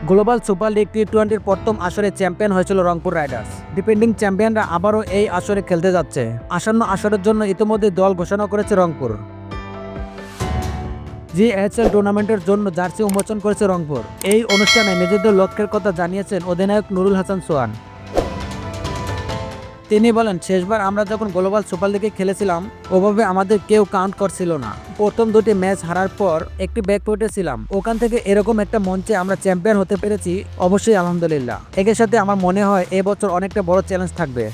Global super league টি-20-র প্রথম আসরে champion হয়েছিল রংপুর রাইডার্স। ডিফেন্ডিং চ্যাম্পিয়নরা আবারও এই আসরে খেলতে যাচ্ছে। আসন্ন আসরের জন্য ইতিমধ্যে দল ঘোষণা করেছে রংপুর। জিএইচএল টুর্নামেন্টের জন্য জার্সি উন্মোচন করেছে রংপুর। এই অনুষ্ঠানে নিজেদের লক্ষ্যের কথা জানিয়েছেন অধিনায়ক নুরুল হাসান সোহান। তিনি বলেন, শেষবার আমরা যখন গ্লোবাল সুপার লিগে খেলেছিলাম ওভাবে আমাদের কেউ কাউন্ট করছিল না। প্রথম দুটি ম্যাচ হারার পর একটি ব্যাকফুটে ছিলাম। ওখান থেকে এরকম একটা মঞ্চে আমরা চ্যাম্পিয়ন হতে পেরেছি, অবশ্যই আলহামদুলিল্লাহ। এর সাথে আমার মনে হয় এবছর অনেকটা বড় চ্যালেঞ্জ থাকবে।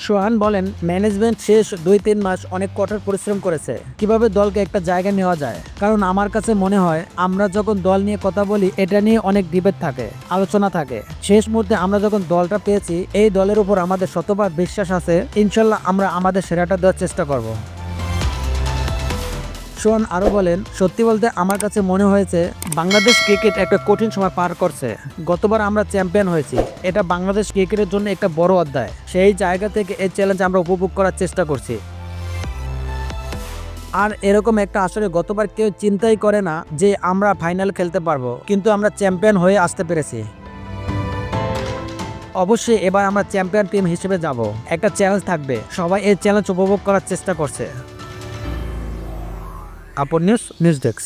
সোহান বলেন, ম্যানেজমেন্ট শেষ 2-3 মাস অনেক কঠোর পরিশ্রম করেছে কিভাবে দলকে একটা জায়গায় নেওয়া যায়। কারণ আমার কাছে মনে হয় আমরা যখন দল নিয়ে কথা বলি এটা নিয়ে অনেক ডিবেট থাকে, আলোচনা থাকে। শেষ মুহূর্তে আমরা যখন দলটা পেয়েছি এই দলের উপর আমাদের শতভাগ বিশ্বাস আছে। ইনশাল্লাহ আমরা আমাদের সেরাটা দেওয়ার চেষ্টা করব। সোহান আরও বলেন, সত্যি বলতে আমার কাছে মনে হয়েছে বাংলাদেশ ক্রিকেট একটা কঠিন সময় পার করছে। গতবার আমরা চ্যাম্পিয়ন হয়েছি, এটা বাংলাদেশ ক্রিকেটের জন্য একটা বড় অধ্যায়। সেই জায়গা থেকে এই চ্যালেঞ্জ আমরা উপভোগ করার চেষ্টা করছি। আর এরকম একটা আসলে গতবার কেউ চিন্তাই করে না যে আমরা ফাইনাল খেলতে পারবো, কিন্তু আমরা চ্যাম্পিয়ন হয়ে আসতে পেরেছি। অবশ্যই এবার আমরা চ্যাম্পিয়ন টিম হিসেবে যাব। একটা চ্যালেঞ্জ থাকবে, সবাই এই চ্যালেঞ্জ উপভোগ করার চেষ্টা করছে। আপন নিউজ ডেস্ক।